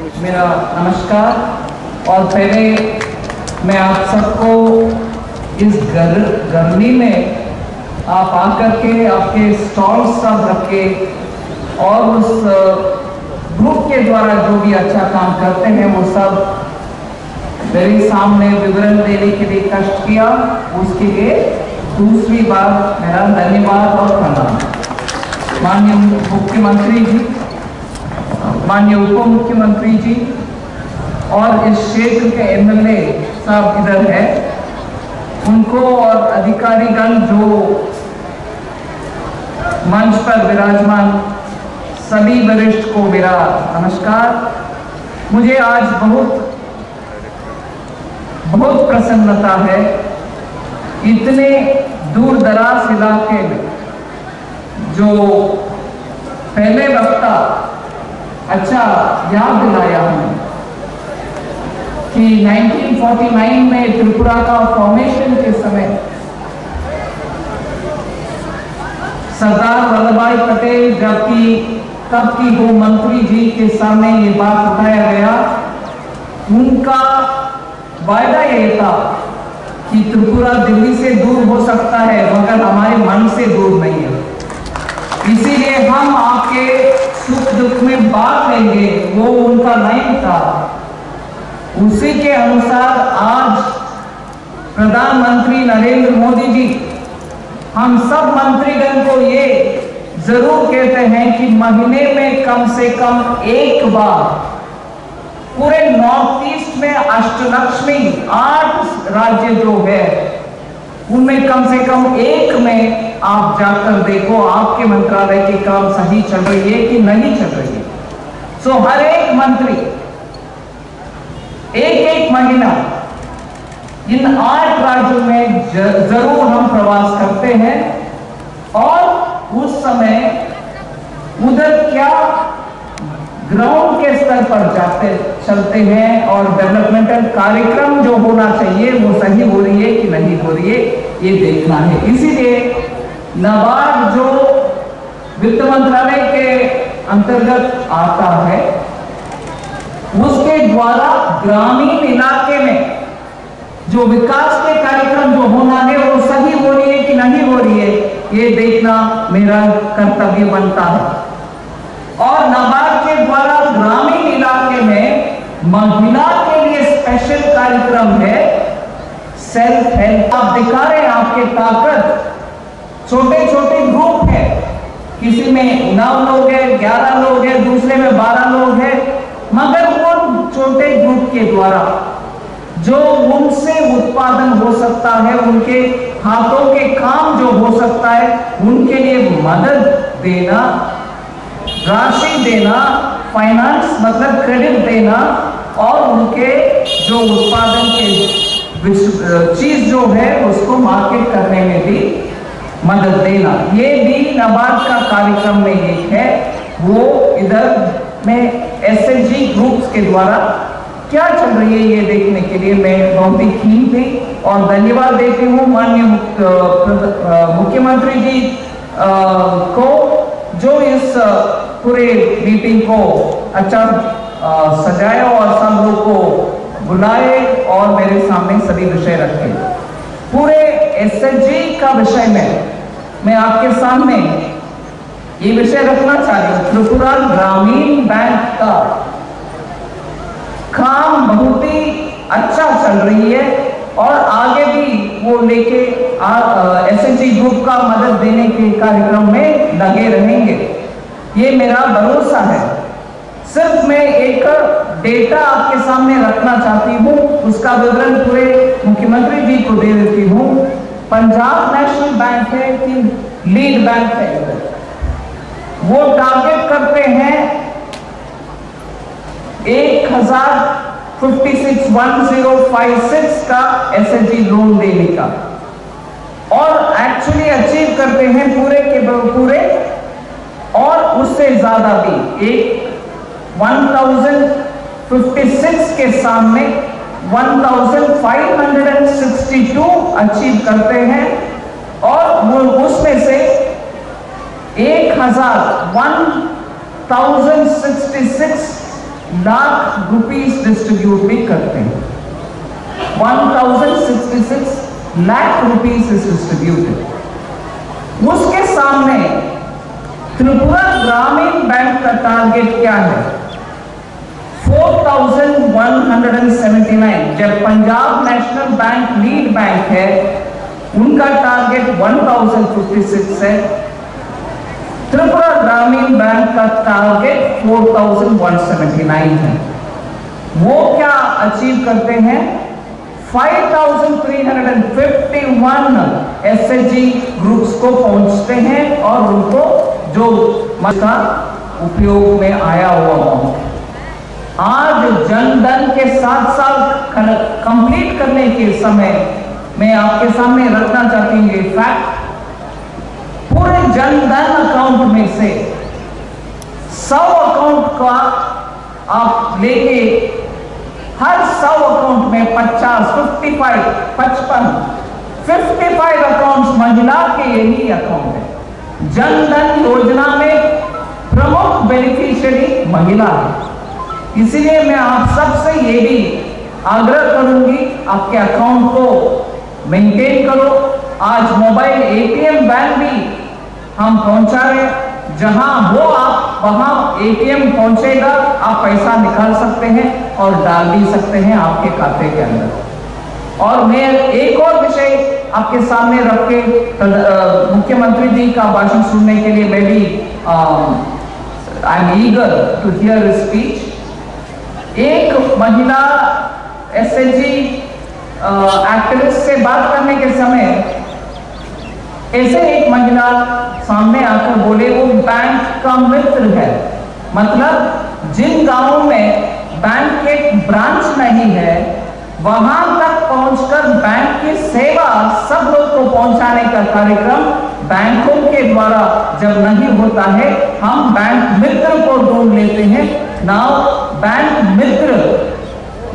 मेरा नमस्कार। और पहले मैं आप सबको इस गर्मी में आप आकर के आपके स्टॉल्स सब रखे और उस ग्रुप के द्वारा जो भी अच्छा काम करते हैं वो सब मेरे सामने विवरण देने के लिए कष्ट किया, उसके लिए दूसरी बार मेरा धन्यवाद और प्रणाम। माननीय मुख्यमंत्री जी, माननीय उप मुख्यमंत्री जी और इस क्षेत्र के एमएलए साहब इधर है, उनको और अधिकारीगण जो मंच पर विराजमान सभी वरिष्ठ को मेरा नमस्कार। मुझे आज बहुत प्रसन्नता है, इतने दूर दराज इलाके में जो पहले वक्ता अच्छा याद दिलाया हूं कि 1949 में त्रिपुरा का फॉर्मेशन के समय सरदार वल्लभ भाई पटेल जबकि तब की गृह मंत्री जी के सामने ये बात उठाया गया, उनका वायदा ये था कि त्रिपुरा दिल्ली से दूर हो सकता है मगर हमारे मन से दूर नहीं है। इसीलिए हम आपके सुख दुख में बात लेंगे, वो उनका लाइन था। उसी के अनुसार आज प्रधानमंत्री नरेंद्र मोदी जी हम सब मंत्रीगण को ये जरूर कहते हैं कि महीने में कम से कम एक बार पूरे नॉर्थ ईस्ट में अष्टलक्ष्मी 8 राज्य जो है उनमें कम से कम एक में आप जाकर देखो आपके मंत्रालय के काम सही चल रही है कि नहीं चल रही है। सो हर एक मंत्री एक महीना इन 8 राज्यों में जरूर हम प्रवास करते हैं और उस समय उधर क्या ग्राउंड के स्तर पर चलते हैं और डेवलपमेंटल कार्यक्रम जो होना चाहिए वो सही हो रही है कि नहीं हो रही है ये देखना है। इसीलिए नाबार्ड जो वित्त मंत्रालय के अंतर्गत आता है उसके द्वारा ग्रामीण इलाके में जो विकास के कार्यक्रम जो होना है वो सही हो रही है कि नहीं हो रही है ये देखना मेरा कर्तव्य बनता है। और नाबार्ड के द्वारा ग्रामीण इलाके में महिला के लिए स्पेशल कार्यक्रम है सेल्फ हेल्प। आप दिखा रहे हैं आपके ताकत, छोटे छोटे ग्रुप है, किसी में 9 लोग है, 11 लोग है, दूसरे में 12 लोग है, मगर वो छोटे ग्रुप के द्वारा जो उनसे उत्पादन हो सकता है, उनके हाथों के काम जो हो सकता है उनके लिए मदद देना, राशि देना, फाइनेंस मतलब क्रेडिट देना और उनके जो उत्पादन के चीज जो है उसको मार्केट करने में भी मदद देना, ये भी नाबार्ड का कार्यक्रम में एक है। वो इधर में एसएचजी ग्रुप्स के द्वारा क्या चल रही है ये देखने के लिए मैं बहुत ही कीन थी और धन्यवाद देती हूँ माननीय मुख्यमंत्री जी को जो इस पूरे मीटिंग को अच्छा सजाया और सब लोग को बुलाए और मेरे सामने सभी विषय रखे। पूरे एसएचजी का विषय में मैं आपके सामने ये विषय रखना चाह रही हूँ। त्रिपुरा ग्रामीण बैंक का काम बहुत ही अच्छा चल रही है और आगे भी वो लेके एसएचजी ग्रुप का मदद देने के कार्यक्रम में लगे रहेंगे, ये मेरा भरोसा है। सिर्फ मैं एक डेटा आपके सामने रखना चाहती हूँ, उसका विवरण पूरे मुख्यमंत्री जी को दे देती हूँ। पंजाब नेशनल बैंक है कि लीड बैंक है, वो टारगेट करते हैं 1056 का एसएचजी लोन देने का और एक्चुअली अचीव करते हैं पूरे के पूरे और उससे ज्यादा भी। एक 1056 के सामने 1562 अचीव करते हैं और वो उसमें से 1066 लाख रुपीस डिस्ट्रीब्यूट भी करते हैं। 1066 लाख रुपीस इज डिस्ट्रीब्यूटेड। उसके सामने त्रिपुरा ग्रामीण बैंक का टारगेट क्या है? 4179। जब Punjab national bank lead bank है, उनका टारगेट 1056 है। त्रिपुरा ग्रामीण बैंक का टारगेट 4179 है। वो क्या अचीव करते हैं? 5351 एसएचजी ग्रुप्स को पहुंचते हैं और उनको जो का उपयोग में आया हुआ अमाउंट आज जनधन के 7 साल कंप्लीट करने के समय मैं आपके सामने रखना चाहती हूँ। फैक्ट, पूरे जनधन अकाउंट में से 100 अकाउंट का आप लेके हर 100 अकाउंट में 55 अकाउंट्स महिला के यही अकाउंट है। जनधन योजना में प्रमुख बेनिफिशियरी महिला है। इसलिए मैं आप सबसे ये भी आग्रह करूंगी, आपके अकाउंट को मेंटेन करो। आज मोबाइल एटीएम बैंक भी हम पहुंचा रहे, जहां हो आप वहां एटीएम पहुंचेगा, आप पैसा निकाल सकते हैं और डाल भी सकते हैं आपके खाते के अंदर। और मैं एक और विषय आपके सामने रख के मुख्यमंत्री जी का भाषण सुनने के लिए मैं भी I am eager to hear speech. एक महिला एसएचजी एक्टिविस्ट से बात करने के समय ऐसे एक महिला सामने आकर बोले वो बैंक का मित्र है। मतलब जिन गांवों में बैंक के ब्रांच नहीं है, वहां तक पहुंचकर बैंक की सेवा सब लोग को पहुंचाने का कार्यक्रम बैंकों के द्वारा जब नहीं होता है, हम बैंक मित्र को ढूंढ लेते हैं। नाउ बैंक मित्र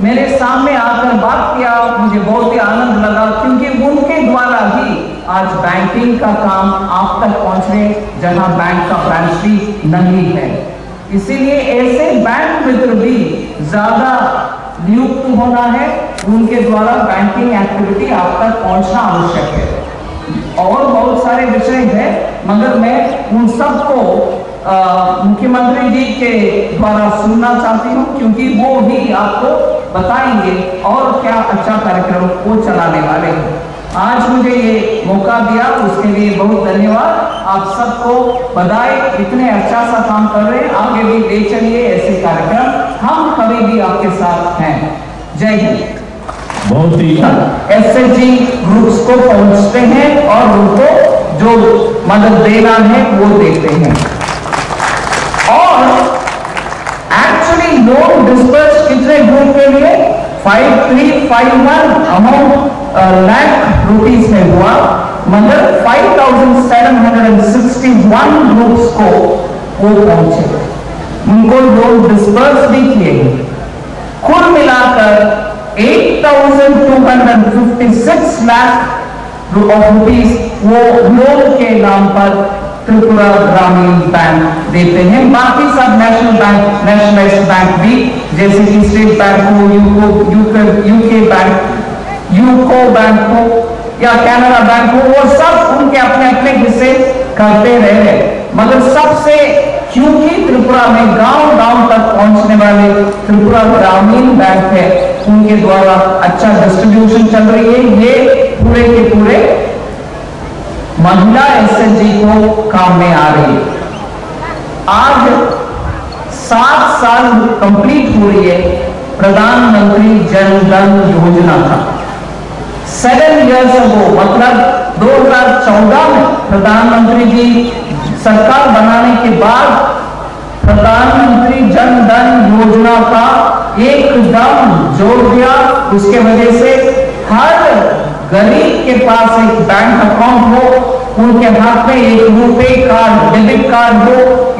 मेरे सामने आकर बात किया, मुझे बहुत ही आनंद लगा, क्योंकि उनके द्वारा ही आज बैंकिंग का काम आप तक पहुंच रहे जहां बैंक का ब्रांच भी नहीं है। इसीलिए ऐसे बैंक मित्र भी ज्यादा नियुक्त होना है, उनके द्वारा बैंकिंग एक्टिविटी आप तक पहुंचना आवश्यक है। और बहुत सारे विषय हैं, मगर मैं उन सबको मुख्यमंत्री जी के द्वारा सुनना चाहती हूं, क्योंकि वो ही आपको बताएंगे और क्या अच्छा कार्यक्रम वो चलाने वाले हैं। आज मुझे ये मौका दिया, उसके लिए बहुत धन्यवाद। आप सबको बधाई, इतने अच्छा सा काम कर रहे हैं, आगे भी ले चलिए ऐसे कार्यक्रम, हम कभी भी आपके साथ हैं। जय हिंद। बहुत ही एसएचजी ग्रुप्स को पहुंचते हैं और उनको जो मदद देना है वो देते हैं। और एक्चुअली लोन डिस्पर्स कितने ग्रुप के लिए? 5351 अमाउंट लाख रुपीस में हुआ, मगर 5761 ग्रुप्स को वो पहुंचे, उनको लोन डिस्पर्स भी किए गए। कुल मिलाकर 8256 लाख रुपीस वो लोन के नाम पर त्रिपुरा ग्रामीण बैंक देते हैं। बाकी सब नेशनल बैंक, नेशनलाइज्ड बैंक भी, जैसे कि स्टेट बैंक हो, यूके बैंक, यूको बैंक हो या कैनरा बैंक हो, वो सब उनके अपने अपने हिस्से करते रहे। मगर सबसे, क्योंकि त्रिपुरा में गांव गांव तक पहुंचने वाले त्रिपुरा ग्रामीण बैंक है, उनके द्वारा अच्छा डिस्ट्रीब्यूशन चल रही है। ये पूरे के पूरे महिला एसएचजी को काम में आ रही है। आज 7 साल कंप्लीट हो रही है प्रधानमंत्री जन धन योजना का। 7 इयर्स अगो, मतलब 2014 में प्रधानमंत्री जी सरकार बनाने के बाद प्रधानमंत्री जन धन योजना का एकदम जोड़ दिया। उसके वजह से हर गरीब के पास एक बैंक अकाउंट हो, उनके हाथ में एक रुपए कार्ड, डेबिट कार्ड हो,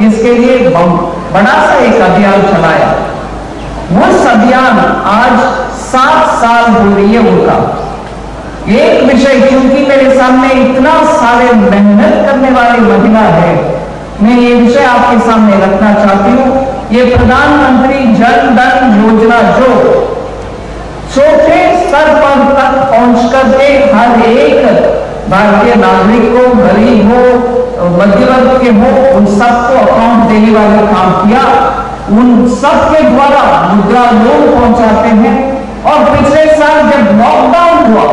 इसके लिए बड़ा सा एक अभियान चलाया। वो अभियान आज 7 साल हो रही है उनका। एक विषय, क्योंकि मेरे सामने इतना सारे मेहनत करने वाली महिला है, मैं ये विषय आपके सामने रखना चाहती हूँ। ये प्रधानमंत्री जन धन योजना जो छोटे स्तर पर तक पहुंच करके हर एक भारतीय नागरिक को, गरीब हो, मध्य वर्ग के हो, उन सबको अकाउंट देने वाला काम किया। उन सबके द्वारा मुद्रा लोन पहुंचाते हैं। और पिछले साल जब लॉकडाउन हुआ,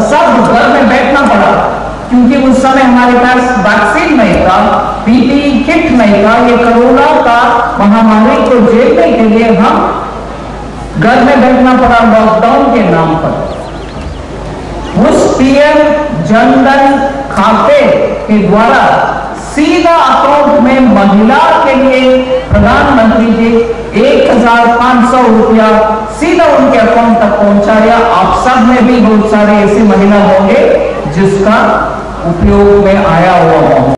सब घर में बैठना पड़ा, क्योंकि उस समय हमारे पास वैक्सीन नहीं था, पीपीई किट नहीं था। ये कोरोना का महामारी को झेलने के लिए हम घर में बैठना पड़ा लॉकडाउन के नाम पर। उस पीएम जनधन खाते के द्वारा सीधा अकाउंट में महिला के लिए प्रधानमंत्री जी 1500 रुपया सीधा उनके अकाउंट तक पहुंचाया। आप सब में भी बहुत सारे ऐसे महिला होंगे जिसका उपयोग में आया हुआ हो।